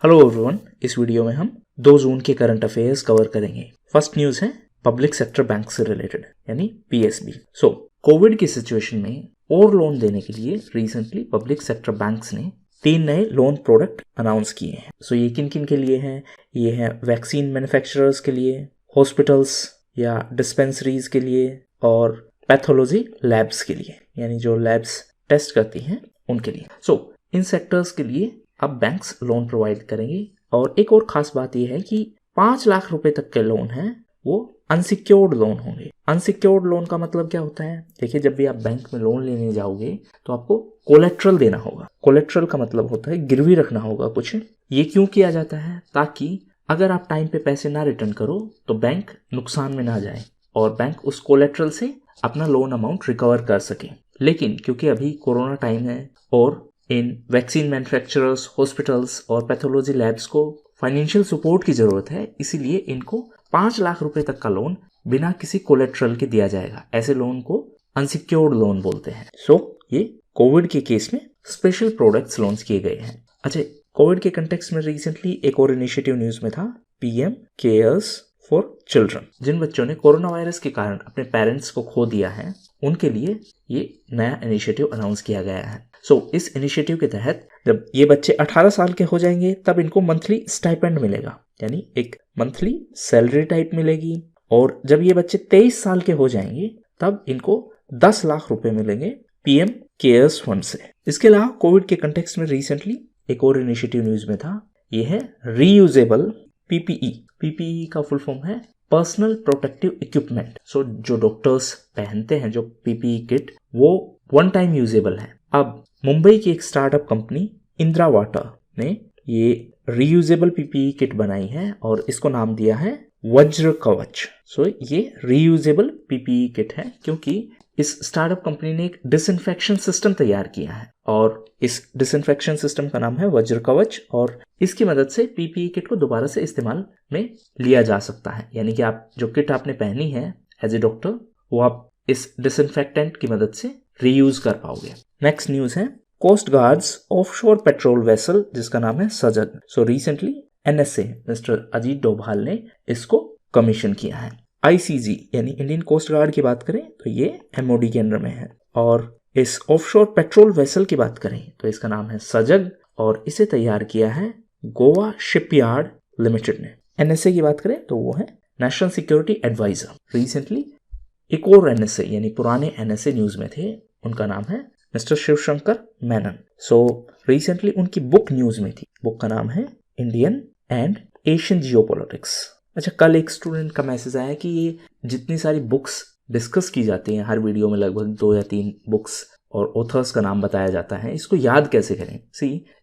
Hello everyone, इस video में हम 2 जून के करंट अफेयर्स कवर करेंगे। फर्स्ट न्यूज है पब्लिक सेक्टर बैंक से रिलेटेड यानी पीएसबी। कोविड की सिचुएशन में और लोन देने के लिए रिसेंटली पब्लिक सेक्टर बैंक्स ने 3 नए लोन प्रोडक्ट अनाउंस किए हैं। ये किन किन के लिए हैं? ये है वैक्सीन मैन्युफैक्चरर्स के लिए, हॉस्पिटल्स या डिस्पेंसरीज के लिए और पैथोलॉजी लैब्स के लिए, यानी जो लैब्स टेस्ट करती हैं उनके लिए। इन सेक्टर्स के लिए अब बैंक्स लोन प्रोवाइड करेंगे। और एक और खास बात यह है कि 5 लाख रुपए तक के लोन हैं वो अनसिक्योर्ड लोन होंगे। अनसिक्योर्ड लोन का मतलब क्या होता है? देखिए, जब भी आप बैंक में लोन लेने जाओगे तो आपको कोलेट्रल देना होगा। कोलेट्रल का मतलब होता है गिरवी रखना होगा कुछ। ये क्यों किया जाता है? ताकि अगर आप टाइम पे पैसे ना रिटर्न करो तो बैंक नुकसान में ना जाए और बैंक उस कोलेट्रल से अपना लोन अमाउंट रिकवर कर सके। लेकिन क्योंकि अभी कोरोना टाइम है और इन वैक्सीन मैन्युफैक्चरर्स, हॉस्पिटल्स और पैथोलॉजी लैब्स को फाइनेंशियल सपोर्ट की जरूरत है, इसीलिए इनको 5 लाख रुपए तक का लोन बिना किसी कोलेट्रल के दिया जाएगा। ऐसे लोन को अनसिक्योर्ड लोन बोलते हैं। ये कोविड के केस में स्पेशल प्रोडक्ट्स लॉन्च किए गए हैं। अच्छा, कोविड के कंटेक्स्ट में रिसेंटली एक और इनिशिएटिव न्यूज में था, पीएम केयर्स फॉर चिल्ड्रन। जिन बच्चों ने कोरोना वायरस के कारण अपने पेरेंट्स को खो दिया है उनके लिए ये नया इनिशिएटिव अनाउंस किया गया है। इस इनिशिएटिव के तहत जब ये बच्चे 18 साल के हो जाएंगे तब इनको मंथली स्टाइपेंड मिलेगा, यानी एक मंथली सैलरी टाइप मिलेगी। और जब ये बच्चे 23 साल के हो जाएंगे तब इनको 10 लाख रुपए मिलेंगे पीएम केयर्स फंड से। इसके अलावा कोविड के कंटेक्स्ट में रिसेंटली एक और इनिशिएटिव न्यूज में था, ये है रीयूजेबल पीपीई। पीपीई का फुल फॉर्म है पर्सनल प्रोटेक्टिव इक्विपमेंट। जो डॉक्टर्स पहनते हैं जो पीपीई किट, वो वन टाइम यूजेबल है। अब मुंबई की एक स्टार्टअप कंपनी इंदिरा वाटर ने ये रीयूजेबल पीपीई किट बनाई है और इसको नाम दिया है वज्र कवच। ये रीयूजेबल पीपीई किट है क्योंकि इस स्टार्टअप कंपनी ने एक डिसइंफेक्शन सिस्टम तैयार किया है और इस डिसइंफेक्शन सिस्टम का नाम है वज्र कवच। और इसकी मदद से पीपीई किट को दोबारा से इस्तेमाल में लिया जा सकता है, यानी कि आप जो किट आपने पहनी है एज ए डॉक्टर, वो आप इस डिसइंफेक्टेंट की मदद से रीयूज कर पाओगे। नेक्स्ट न्यूज है coast guards offshore patrol vessel, जिसका नाम है Sajag. Recently NSA mister Ajit Doval ने इसको कमीशन किया है। आईसीजी यानी इंडियन कोस्ट गार्ड की बात करें तो ये एमओडी के अंडर में है। और इस ऑफशोर पेट्रोल वेसल की बात करें तो इसका नाम है सजग और इसे तैयार किया है गोवा शिपयार्ड लिमिटेड ने। एनएसए की बात करें तो वो है नेशनल सिक्योरिटी एडवाइजर। रिसेंटली एक और एनएसए यानी पुराने एनएसए न्यूज में थे, उनका नाम है मिस्टर शिवशंकर मेनन। रिसेंटली उनकी बुक न्यूज में थी, बुक का नाम है इंडियन एंड एशियन जियोपॉलिटिक्स। अच्छा, कल एक स्टूडेंट का मैसेज आया कि ये जितनी सारी बुक्स डिस्कस की जाती हैं हर वीडियो में, लगभग 2 या 3 बुक्स और ऑथर्स का नाम बताया जाता है, इसको याद कैसे करें?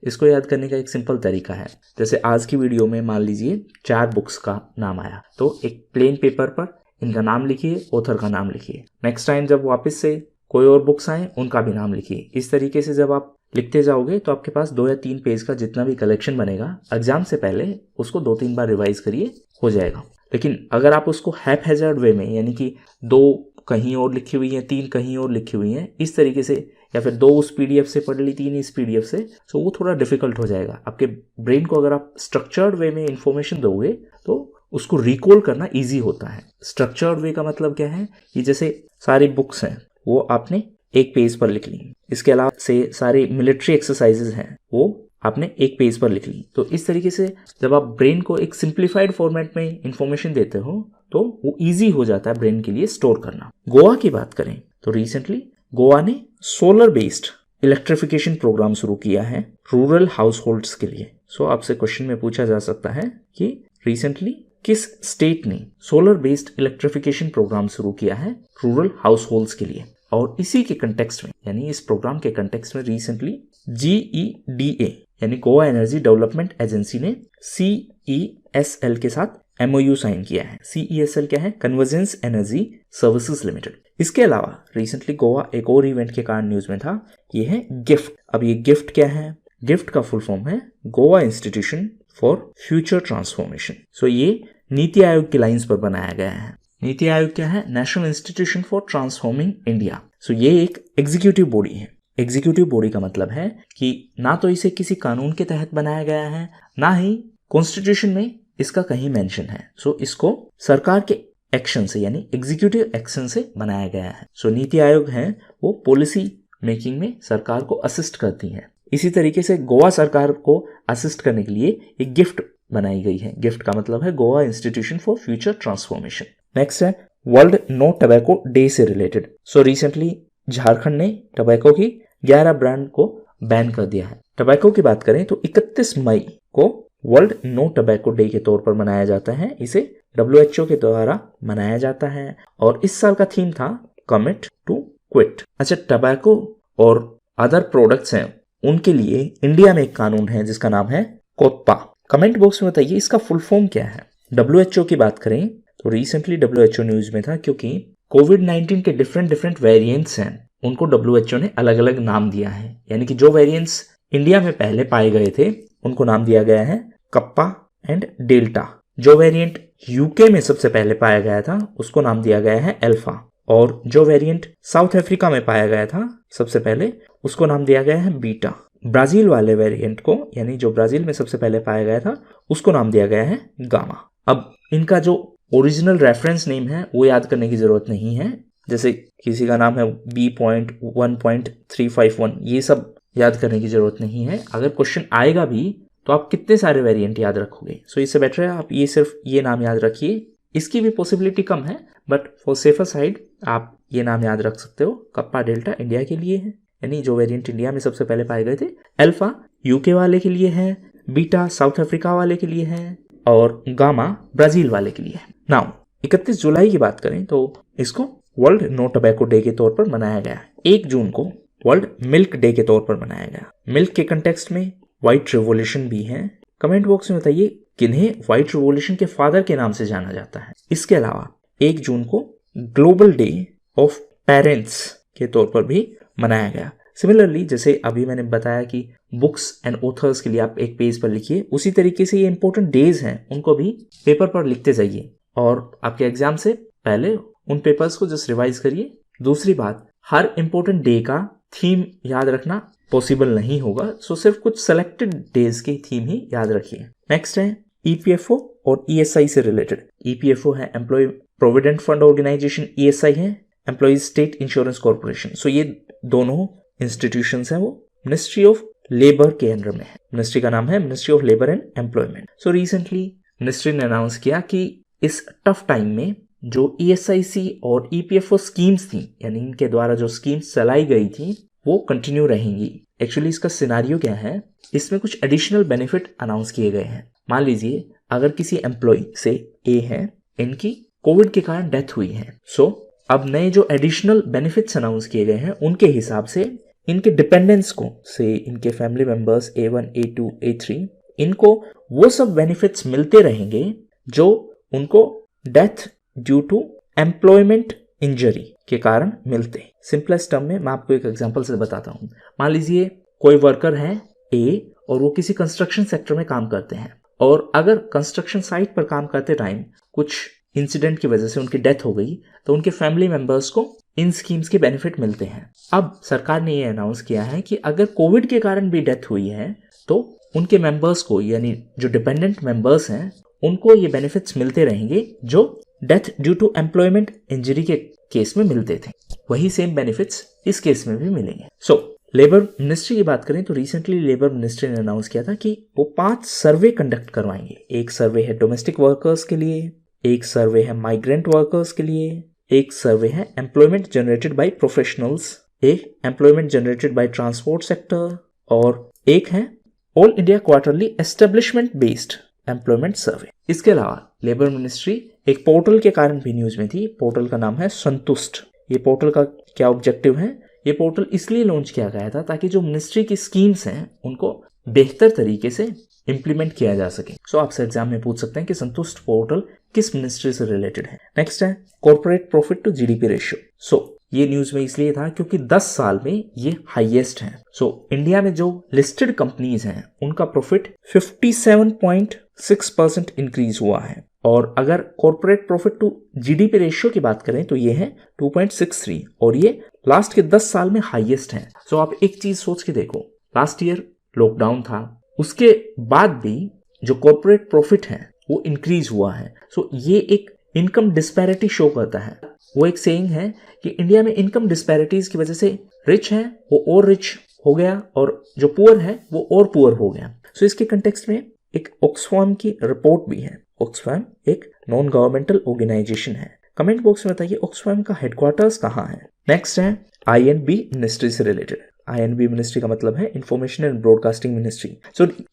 इसको याद करने का एक सिंपल तरीका है। जैसे आज की वीडियो में मान लीजिए 4 बुक्स का नाम आया, तो एक प्लेन पेपर पर इनका नाम लिखिए, ऑथर का नाम लिखिए। नेक्स्ट टाइम जब वापस से कोई और बुक्स आए उनका भी नाम लिखिए। इस तरीके से जब आप लिखते जाओगे तो आपके पास 2 या 3 पेज का जितना भी कलेक्शन बनेगा, एग्जाम से पहले उसको 2-3 बार रिवाइज करिए, हो जाएगा। लेकिन अगर आप उसको हैपहैजर्ड वे में, यानी कि 2 कहीं और लिखी हुई हैं, 3 कहीं और लिखी हुई हैं, इस तरीके से, या फिर 2 उस पीडीएफ से पढ़ ली, 3 इस पीडीएफ से, तो वो थोड़ा डिफिकल्ट हो जाएगा। आपके ब्रेन को अगर आप स्ट्रक्चर्ड वे में इंफॉर्मेशन दोगे तो उसको रिकॉल करना ईजी होता है। स्ट्रक्चर्ड वे का मतलब क्या है कि जैसे सारी बुक्स हैं वो आपने एक पेज पर लिख ली, इसके अलावा से सारी मिलिट्री एक्सरसाइजेज हैं वो आपने एक पेज पर लिख ली। तो इस तरीके से जब आप ब्रेन को एक सिंप्लीफाइड फॉर्मेट में इंफॉर्मेशन देते हो तो वो इजी हो जाता है ब्रेन के लिए स्टोर करना। गोवा की बात करें तो रिसेंटली गोवा ने सोलर बेस्ड इलेक्ट्रिफिकेशन प्रोग्राम शुरू किया है रूरल हाउस होल्ड्स के लिए। आपसे क्वेश्चन में पूछा जा सकता है कि रिसेंटली किस स्टेट ने सोलर बेस्ड इलेक्ट्रिफिकेशन प्रोग्राम शुरू किया है रूरल हाउस होल्ड्स के लिए। और इसी के कंटेक्स्ट में, यानी इस प्रोग्राम के कंटेक्स्ट में रिसेंटली GEDA यानी गोवा एनर्जी डेवलपमेंट एजेंसी ने CESL के साथ MOU साइन किया है। CESL क्या है? Convergence energy services limited. इसके अलावा रिसेंटली गोवा एक और इवेंट के कारण न्यूज में था, ये है गिफ्ट। अब ये गिफ्ट क्या है? गिफ्ट का फुल फॉर्म है Goa institution for future transformation. ये नीति आयोग की लाइंस पर बनाया गया है। नीति आयोग क्या है? National institution for transforming India. ये एक एग्जीक्यूटिव बॉडी है। एग्जीक्यूटिव बॉडी का मतलब है कि ना तो इसे किसी कानून के तहत बनाया गया है, ना ही कॉन्स्टिट्यूशन में इसका कहीं मेंशन है। सो इसको सरकार के एक्शन से यानी एग्जीक्यूटिव एक्शन से बनाया गया है। सो नीति आयोग है वो पॉलिसी मेकिंग में सरकार को असिस्ट करती है। इसी तरीके से गोवा सरकार को असिस्ट करने के लिए एक गिफ्ट बनाई गई है। गिफ्ट का मतलब है Goa institution for future transformation. Next है वर्ल्ड नो टबैको डे से रिलेटेड। सो रिसेंटली झारखंड ने टबैको की 11 ब्रांड को बैन कर दिया है। टबैको की बात करें तो 31 मई को वर्ल्ड नो टबैको डे के तौर पर मनाया जाता है। इसे WHO के द्वारा मनाया जाता है और इस साल का थीम था कमिट टू क्विट। अच्छा, टबैको और अदर प्रोडक्ट्स हैं उनके लिए इंडिया में एक कानून है जिसका नाम है कोप्पा। कमेंट बॉक्स में बताइए इसका फुल फॉर्म क्या है। WHO की बात करें तो रिसेंटली WHO न्यूज में था क्योंकि कोविड-19 के डिफरेंट वेरिएंट्स हैं उनको WHO ने अलग अलग नाम दिया है। यानी कि जो वेरिएंट्स इंडिया में पहले पाए गए थे उनको नाम दिया गया है कप्पा एंड डेल्टा। जो वेरिएंट यूके में सबसे पहले पाया गया था उसको नाम दिया गया है अल्फा, और जो वेरिएंट साउथ अफ्रीका में पाया गया था सबसे पहले उसको नाम दिया गया है बीटा। ब्राजील वाले वेरिएंट को यानी जो ब्राजील में सबसे पहले पाया गया था उसको नाम दिया गया है गामा। अब इनका जो ओरिजिनल रेफरेंस नेम है वो याद करने की जरूरत नहीं है। जैसे किसी का नाम है B.1.351, ये सब याद करने की जरूरत नहीं है। अगर क्वेश्चन आएगा भी तो आप कितने सारे वेरिएंट याद रखोगे। सो इससे बेटर है आप ये सिर्फ ये नाम याद रखिए। इसकी भी पॉसिबिलिटी कम है बट फॉर सेफर साइड आप ये नाम याद रख सकते हो। कप्पा डेल्टा इंडिया के लिए है यानी जो वेरिएंट इंडिया में सबसे पहले पाए गए थे, अल्फा यूके वाले के लिए है, बीटा साउथ अफ्रीका वाले के लिए है और गामा ब्राजील वाले के लिए है। नाउ 31 जुलाई की बात करें तो इसको वर्ल्ड नो टबैको डे के तौर पर मनाया गया। 1 जून को वर्ल्ड मिल्क डे के तौर पर मनाया गया। मिल्क के कंटेक्स्ट में व्हाइट रिवॉल्यूशन भी है। कमेंट बॉक्स में बताइए किन्हें व्हाइट रिवॉल्यूशन के फादर के नाम से जाना जाता है। इसके अलावा 1 जून को ग्लोबल डे ऑफ पेरेंट्स के तौर पर भी मनाया गया। सिमिलरली जैसे अभी मैंने बताया कि बुक्स एंड ऑथर्स के लिए आप एक पेज पर लिखिए, उसी तरीके से ये इंपॉर्टेंट डेज हैं उनको भी पेपर पर लिखते जाइए और आपके एग्जाम से पहले उन पेपर्स को जस्ट रिवाइज करिए। दूसरी बात, हर इंपॉर्टेंट डे का थीम याद रखना पॉसिबल नहीं होगा, सो सिर्फ कुछ सेलेक्टेड डेज की थीम ही याद रखिए। नेक्स्ट है EPFO और ESI से रिलेटेड। EPFO है employ provident fund organisation, ESI है employees state insurance corporation. So ये दोनों इंस्टीट्यूशंस हैं वो मिनिस्ट्री ऑफ लेबर के अंडर में है। मिनिस्ट्री का नाम है ministry of labour and employment. So recently ministry ने अनाउंस किया कि इस टफ टाइम में जो ESIC और EPFO स्कीम्स थी यानी इनके द्वारा जो स्कीम्स चलाई गई थी वो कंटिन्यू रहेंगी। एक्चुअली इसका सिनारियो क्या है, इसमें कुछ एडिशनल बेनिफिट अनाउंस किए गए हैं। मान लीजिए अगर किसी एम्प्लॉय से ए है, इनकी कोविड के कारण डेथ हुई है, सो अब नए जो एडिशनल बेनिफिट्स अनाउंस किए गए हैं उनके हिसाब से इनके डिपेंडेंट्स को से इनके family members A1, A2, A3 इनको वो सब बेनिफिट्स मिलते रहेंगे जो उनको death due to employment injury के कारण मिलते। सिंपलेस्ट टर्म में मैं आपको एक एग्जांपल से बताता हूँ। मान लीजिए कोई वर्कर है A और वो किसी कंस्ट्रक्शन सेक्टर में काम करते हैं और अगर कंस्ट्रक्शन साइट पर काम करते टाइम कुछ इंसिडेंट की वजह से उनकी डेथ हो गई तो उनके फैमिली मेंबर्स को इन स्कीम्स के बेनिफिट मिलते हैं। अब सरकार ने ये अनाउंस किया है कि अगर कोविड के कारण भी डेथ हुई है तो उनके मेंबर्स को यानी जो डिपेंडेंट मेंबर्स हैं उनको ये बेनिफिट्स मिलते रहेंगे जो death due to employment injury के केस में मिलते थे। वही सेम बेनिफिट्स इस केस में भी मिलेंगे। सो लेबर मिनिस्ट्री की बात करें तो रिसेंटली लेबर मिनिस्ट्री ने अनाउंस किया था कि वो 5 सर्वे कंडक्ट करवाएंगे। एक सर्वे है डोमेस्टिक वर्कर्स के लिए, एक सर्वे है माइग्रेंट वर्कर्स के लिए, एक सर्वे है एम्प्लॉयमेंट जनरेटेड बाय प्रोफेशनल्स, एक employment generated by transport sector और एक है all India quarterly establishment based employment survey. इसके अलावा लेबर मिनिस्ट्री एक पोर्टल के कारण भी न्यूज में थी। पोर्टल का नाम है संतुष्ट। ये पोर्टल का क्या ऑब्जेक्टिव है, ये पोर्टल इसलिए लॉन्च किया गया था ताकि जो मिनिस्ट्री की स्कीम्स हैं उनको बेहतर तरीके से इंप्लीमेंट किया जा सके। सो आपसे एग्जाम में पूछ सकते हैं कि संतुष्ट पोर्टल किस मिनिस्ट्री से रिलेटेड है। नेक्स्ट है corporate profit to GDP ratio. So ये न्यूज में इसलिए था क्योंकि 10 साल में ये हाईएस्ट है। सो इंडिया में जो लिस्टेड कंपनीज हैं उनका प्रॉफिट 57.6% इंक्रीज हुआ है और अगर corporate profit to GDP ratio की बात करें तो ये है 2.63 और ये लास्ट के 10 साल में हाईएस्ट है। सो आप एक चीज सोच के देखो, लास्ट ईयर लॉकडाउन था, उसके बाद भी जो कॉर्पोरेट प्रॉफिट है वो इंक्रीज हुआ है। सो ये एक इनकम डिस्पैरिटी शो करता है। वो एक सेइंग है कि इंडिया में इनकम डिस्पैरिटीज की वजह से रिच है वो और रिच हो गया और जो पुअर है वो और पुअर हो गया। सो इसके कंटेक्स्ट में एक ऑक्सफैम की रिपोर्ट भी है। ऑक्सफैम एक नॉन गवर्नमेंटल ऑर्गेनाइजेशन है। कमेंट बॉक्स में बताइए ऑक्सफैम का हेडक्वार्टर्स कहाँ है। नेक्स्ट है INB मिनिस्ट्री से रिलेटेड। INB मिनिस्ट्री का मतलब है information and broadcasting ministry.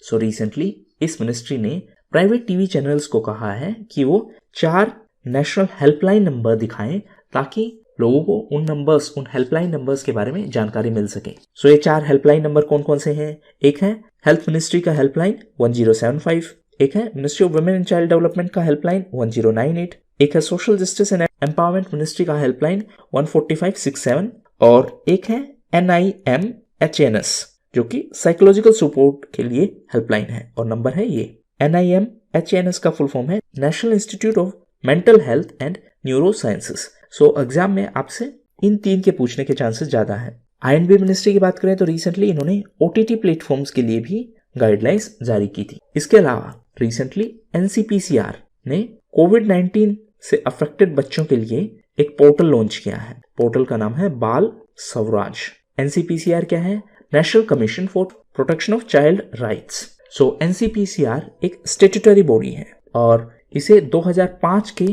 So recently इस मिनिस्ट्री ने प्राइवेट टीवी चैनल्स को कहा है कि वो 4 नेशनल हेल्पलाइन नंबर दिखाएं ताकि लोगों को उन हेल्पलाइन नंबर्स के बारे में जानकारी मिल सके। सो ये 4 हेल्पलाइन नंबर कौन कौन से हैं? एक है हेल्थ मिनिस्ट्री का हेल्पलाइन 1075, एक है ministry of women and child development का हेल्पलाइन 1098, एक है social justice and empowerment ministry का हेल्पलाइन 14567 और एक है NIMHNS जो कि साइकोलॉजिकल सपोर्ट के लिए हेल्पलाइन है और नंबर है ये। NIMHNS का फुल फॉर्म है national institute of mental health and neuro sciences. So exam में आपसे इन 3 के पूछने के चांसेस ज्यादा है। INB मिनिस्ट्री की बात करें तो रिसेंटली इन्होंने OTT प्लेटफॉर्म्स के लिए भी गाइडलाइंस जारी की थी। इसके अलावा रिसेंटली NCPCR ने कोविड-19 से अफेक्टेड बच्चों के लिए एक पोर्टल लॉन्च किया है। पोर्टल का नाम है बाल स्वराज। NCPCR क्या है? National commission for protection of child rights. So NCPCR एक स्टैट्यूटरी बॉडी है और इसे 2005 के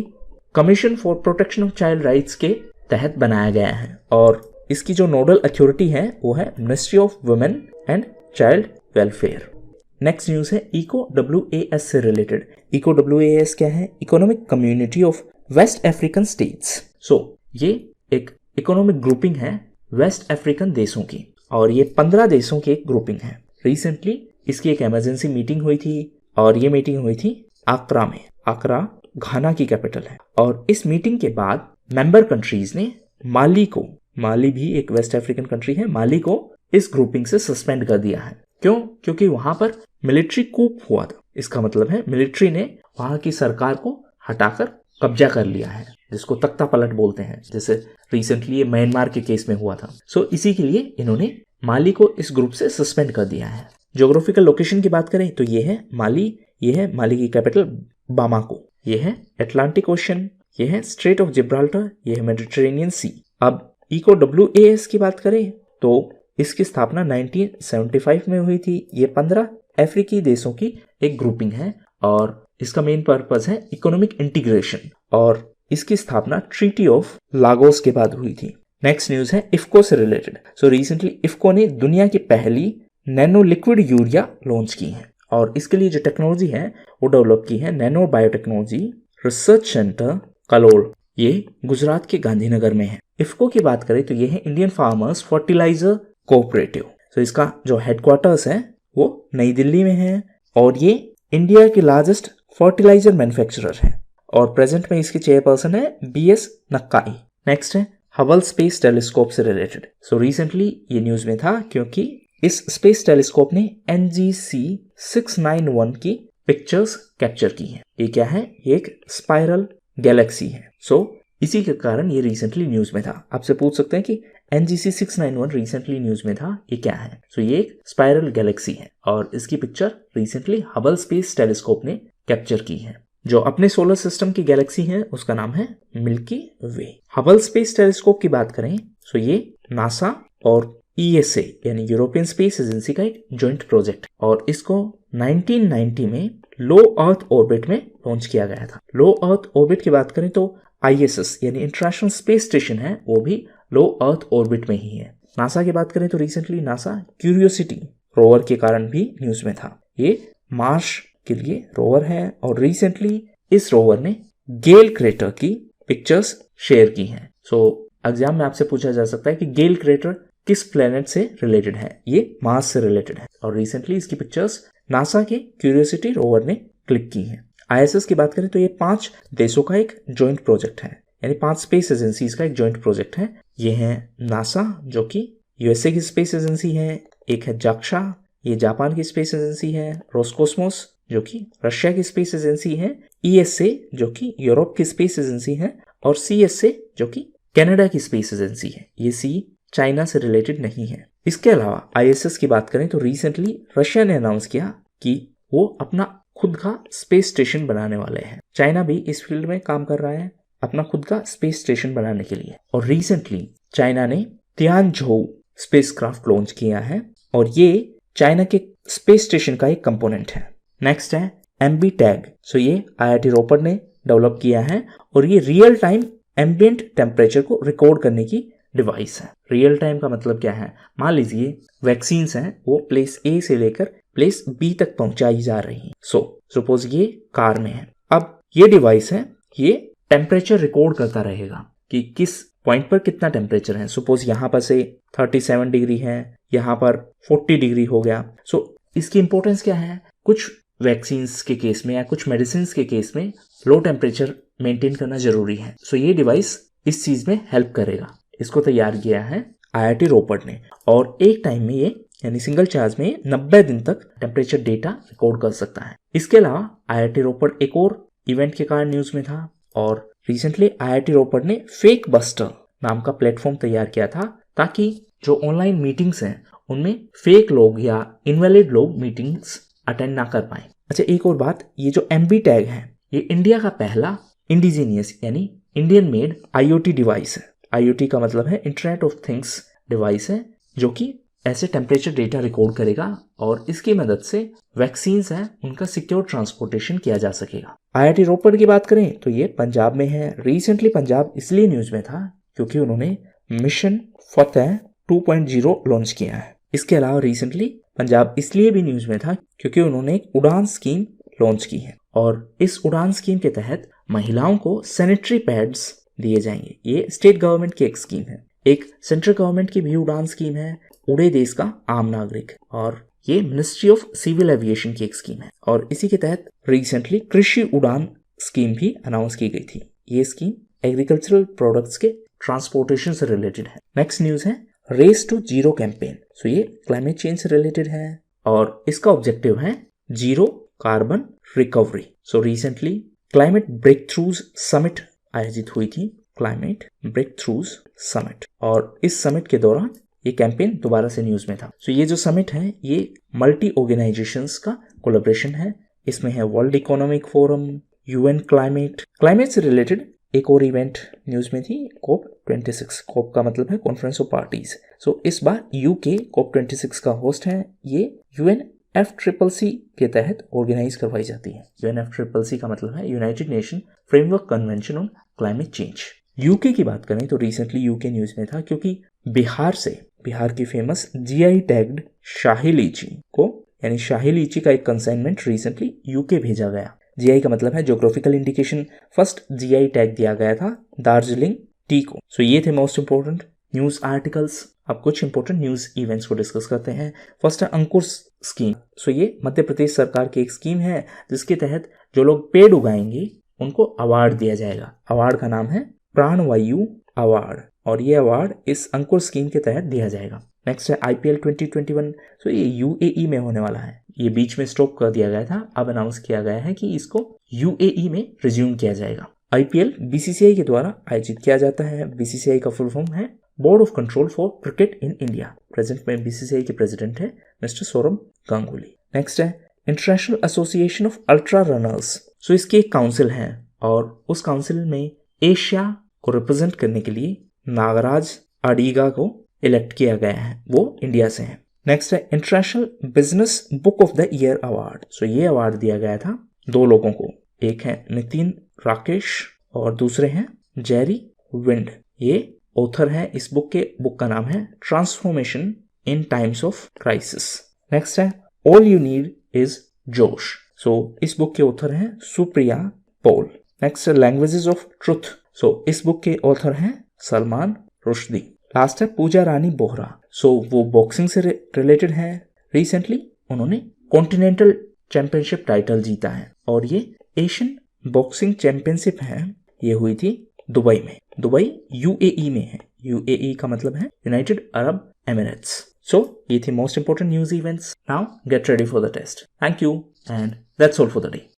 commission for protection of child rights के तहत बनाया गया है और इसकी जो नोडल अथॉरिटी है वो है ministry of women and child welfare. Next news है ECOWAS से रिलेटेड। ECOWAS क्या है? Economic community of west African states. So ये एक इकोनॉमिक ग्रुपिंग है वेस्ट अफ्रीकन देशों की और ये 15 देशों की एक ग्रुपिंग है। रिसेंटली इसकी एक इमरजेंसी मीटिंग हुई थी और ये मीटिंग हुई थी आक्रा में। आक्रा घाना की कैपिटल है और इस मीटिंग के बाद मेंबर कंट्रीज ने माली भी एक वेस्ट अफ्रीकन कंट्री है, माली को इस ग्रुपिंग से सस्पेंड कर दिया है। क्यों? क्योंकि वहां पर मिलिट्री कूप हुआ था। इसका मतलब है मिलिट्री ने वहां की सरकार को हटाकर कब्जा कर लिया है, जिसको तख्ता पलट बोलते हैं, जैसे रिसेंटली ये म्यांमार के केस में हुआ था। सो इसी के लिए इन्होंने माली को इस ग्रुप से सस्पेंड कर दिया है। ज्योग्राफिकल लोकेशन की बात करें तो ये है माली की कैपिटल बामाको, ये है अटलांटिक ओशन, ये है स्ट्रेट ऑफ जिब्राल्टर, ये है मेडिटेरेनियन सी। अब ECOWAS की बात करें तो इसकी स्थापना 1975 में हुई थी। ये 15 अफ्रीकी देशों की एक ग्रुपिंग है और इसका मेन पर्पस है इकोनॉमिक इंटीग्रेशन और इसकी स्थापना ट्रीटी ऑफ लागोस के बाद हुई थी। नेक्स्ट न्यूज है इफ्को से रिलेटेड। सो रिसेंटली इफ्को ने दुनिया की पहली नैनो लिक्विड यूरिया लॉन्च की है और इसके लिए जो टेक्नोलॉजी है वो डेवलप की है nano biotechnology research centre Kalol, ये गुजरात के गांधीनगर में है। इफ्को की बात करें तो ये है इंडियन फार्मर्स फर्टिलाइजर कोऑपरेटिव। तो इसका जो हेडक्वार्टर्स है वो नई दिल्ली में है और ये इंडिया की लार्जेस्ट फर्टिलाइजर मैन्युफैक्चरर है और प्रेजेंट में इसके चेयरपर्सन है BS नक्काई। नेक्स्ट है हबल स्पेस टेलीस्कोप से रिलेटेड। सो रिसेंटली ये न्यूज में था क्योंकि इस स्पेस टेलीस्कोप ने NGC 691 की पिक्चर्स कैप्चर की हैं। ये क्या है? ये एक स्पाइरल गैलेक्सी है। सो इसी के कारण ये रिसेंटली न्यूज में था। आपसे पूछ सकते हैं कि NGC 691 रिसेंटली न्यूज में था, ये क्या है? सो ये एक स्पाइरल गैलेक्सी है और इसकी picture recently Hubble space telescope ने कैप्चर की है। जो अपने सोलर सिस्टम की गैलेक्सी है उसका नाम है मिल्की वे। हबल स्पेस टेलीस्कोप की बात करें तो ये नासा और ESA यानी यूरोपियन स्पेस एजेंसी का एक जॉइंट प्रोजेक्ट और इसको 1990 में लो अर्थ ऑर्बिट में लॉन्च किया गया था। लो अर्थ ऑर्बिट की बात करें तो ISS यानी इंटरनेशनल स्पेस स्टेशन है वो भी लो अर्थ ऑर्बिट में ही है। नासा की बात करें तो रिसेंटली नासा क्यूरियोसिटी रोवर के कारण भी न्यूज में था। ये मार्स के लिए रोवर है और रिसेंटली इस रोवर ने गेल क्रेटर की पिक्चर्स शेयर की हैं। सो एग्जाम में आपसे पूछा जा सकता है कि गेल क्रेटर किस प्लेनेट से रिलेटेड है? ये मार्स से रिलेटेड है और रिसेंटली इसकी पिक्चर्स नासा के क्यूरियोसिटी रोवर ने क्लिक की हैं। ISS की बात करें तो ये 5 देशों का एक जॉइंट प्रोजेक्ट है, यानी 5 स्पेस एजेंसीज का एक जॉइंट प्रोजेक्ट है। ये है नासा जो कि USA की स्पेस एजेंसी है, एक है जाक्सा ये जापान की स्पेस एजेंसी है, रोस्कोस्मोस जो कि रशिया की स्पेस एजेंसी है, ESA जो कि यूरोप की स्पेस एजेंसी है, और CSA जो कि कनाडा की स्पेस एजेंसी है। ये C चाइना से रिलेटेड नहीं है। इसके अलावा ISS की बात करें तो रिसेंटली रशिया ने अनाउंस किया कि वो अपना खुद का स्पेस स्टेशन बनाने वाले हैं। चाइना भी इस फील्ड में काम कर रहा है अपना खुद का स्पेस स्टेशन बनाने के लिए। और रिसेंटली चाइना ने तियानझोउ स्पेसक्राफ्ट लॉन्च किया है और ये चाइना के स्पेस स्टेशन का एक कंपोनेंट है। नेक्स्ट है MB टैग। सो ये IIT रोपड़ ने डेवलप किया है और ये रियल टाइम एम्बिएंट टेम्परेचर को रिकॉर्ड करने की डिवाइस है। रियल टाइम का मतलब क्या है? मान लीजिए वैक्सीन्स हैं, वो प्लेस A से लेकर प्लेस B तक पहुंचाई जा रही हैं। सपोज ये कार में है, अब ये डिवाइस है, ये टेम्परेचर रिकॉर्ड करता रहेगा कि किस पॉइंट पर कितना टेम्परेचर है। सपोज यहाँ पर से 37 डिग्री है, यहाँ पर 40 डिग्री हो गया। इसकी इंपॉर्टेंस क्या है? कुछ वैक्सीन्स के केस में या कुछ मेडिसिन के केस में लो टेम्परेचर मेंटेन करना जरूरी है। ये डिवाइस इस चीज में हेल्प करेगा। इसको तैयार किया है IIT रोपड़ ने और एक टाइम में ये यानी सिंगल चार्ज में 90 दिन तक टेम्परेचर डेटा रिकॉर्ड कर सकता है। इसके अलावा IIT रोपड़ एक और इवेंट के कारण न्यूज में था और रिसेंटली IIT रोपड़ ने फेक बस्टर नाम का प्लेटफॉर्म तैयार किया था ताकि जो ऑनलाइन मीटिंग्स हैं उनमें फेक लोग या इनवैलिड लोग मीटिंग्स अटेंड ना कर पाए। अच्छा, एक और बात, ये जो MB टैग है ये इंडिया का पहला इंडिजीनियस यानी इंडियन मेड IoT डिवाइस है। IoT का मतलब है इंटरनेट ऑफ थिंग्स डिवाइस है जो कि ऐसे टेम्परेचर डेटा रिकॉर्ड करेगा और इसकी मदद से वैक्सीन्स हैं उनका सिक्योर ट्रांसपोर्टेशन किया जा सकेगा। IIT रोपड़ की बात करें तो ये पंजाब में है। रिसेंटली पंजाब इसलिए न्यूज में था क्योंकि उन्होंने मिशन फतेह 2.0 लॉन्च किया है। इसके अलावा रिसेंटली पंजाब इसलिए भी न्यूज में था क्योंकि उन्होंने एक उड़ान स्कीम लॉन्च की है और इस उड़ान स्कीम के तहत महिलाओं को सैनिटरी पैड्स दिए जाएंगे। ये स्टेट गवर्नमेंट की एक स्कीम है। एक सेंट्रल गवर्नमेंट की भी उड़ान स्कीम है, उड़े देश का आम नागरिक, और ये मिनिस्ट्री ऑफ सिविल एविएशन की एक स्कीम है। और इसी के तहत रिसेंटली कृषि उड़ान स्कीम भी अनाउंस की गई थी। ये स्कीम एग्रीकल्चरल प्रोडक्ट्स के ट्रांसपोर्टेशन से रिलेटेड है। नेक्स्ट न्यूज है रेस टू जीरो कैंपेन। ये क्लाइमेट चेंज से रिलेटेड है और इसका ऑब्जेक्टिव है zero carbon recovery. Recently climate breakthroughs summit आयोजित हुई थी, क्लाइमेट ब्रेक थ्रूज समिट, और इस समिट के दौरान ये कैंपेन दोबारा से न्यूज में था। ये जो समिट है ये मल्टी ऑर्गेनाइजेशंस का कोलैबोरेशन है। इसमें है world economic forum, UN climate से रिलेटेड एक और इवेंट न्यूज में थी, COP26। COP का मतलब है कॉन्फ्रेंस ऑफ पार्टीज। इस बार UK COP26 का होस्ट है। ये UNFCCC के तहत ऑर्गेनाइज करवाई जाती है। UNFCCC का मतलब है United nation framework convention on climate change. UK की बात करें तो रिसेंटली UK न्यूज में था क्योंकि बिहार की फेमस GI टैग्ड शाही लीची को यानी शाही लीची का एक कंसाइनमेंट रिसेंटली UK भेजा गया। GI का मतलब है geographical indication. First GI tag दिया गया था दार्जिलिंग टी को। ये थे मोस्ट इंपोर्टेंट न्यूज आर्टिकल्स। अब कुछ इंपोर्टेंट न्यूज इवेंट्स को डिस्कस करते हैं। फर्स्ट है अंकुर स्कीम। ये मध्य प्रदेश सरकार की एक स्कीम है जिसके तहत जो लोग पेड़ उगाएंगे उनको अवार्ड दिया जाएगा। अवार्ड का नाम है प्राणवायु अवार्ड और ये अवार्ड इस अंकुर स्कीम के तहत दिया जाएगा। नेक्स्ट है IPL 2021। ये UAE में होने वाला है। ये बीच में स्टॉप कर दिया गया था, अब अनाउंस किया गया है कि इसको UAE में रिज्यूम किया जाएगा। IPL BCCI के द्वारा आयोजित किया जाता है। BCCI का फुल फॉर्म है board of control for cricket in India. Present में BCCI के प्रेसिडेंट है मिस्टर सौरभ गांगुली। नेक्स्ट है international association of ultra runners. इसकी एक काउंसिल है और उस काउंसिल में एशिया को रिप्रेजेंट करने के लिए नागराज अडीगा को इलेक्ट किया गया है, वो इंडिया से है। नेक्स्ट है international business book of the year award. ये अवार्ड दिया गया था दो लोगों को, एक है नितिन राकेश और दूसरे हैं जेरी विंड। ये ऑथर है इस बुक का नाम है transformation in times of crisis. Next है ऑल यू नीड इज जोश। इस बुक के ऑथर हैं सुप्रिया पॉल। नेक्स्ट है लैंग्वेजेस ऑफ ट्रुथ। इस बुक के ऑथर हैं सलमान रुश्दी। लास्ट है पूजा रानी बोहरा। वो बॉक्सिंग से रिलेटेड है। रिसेंटली उन्होंने कॉन्टिनेंटल चैंपियनशिप टाइटल जीता है और ये एशियन बॉक्सिंग चैंपियनशिप है, ये हुई थी दुबई में। दुबई UAE में है। UAE का मतलब है यूनाइटेड अरब एमिरेट्स। ये थी most important news events. Now get ready for the test. Thank you. And that's all for the day.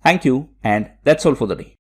Thank you, and that's all for the day.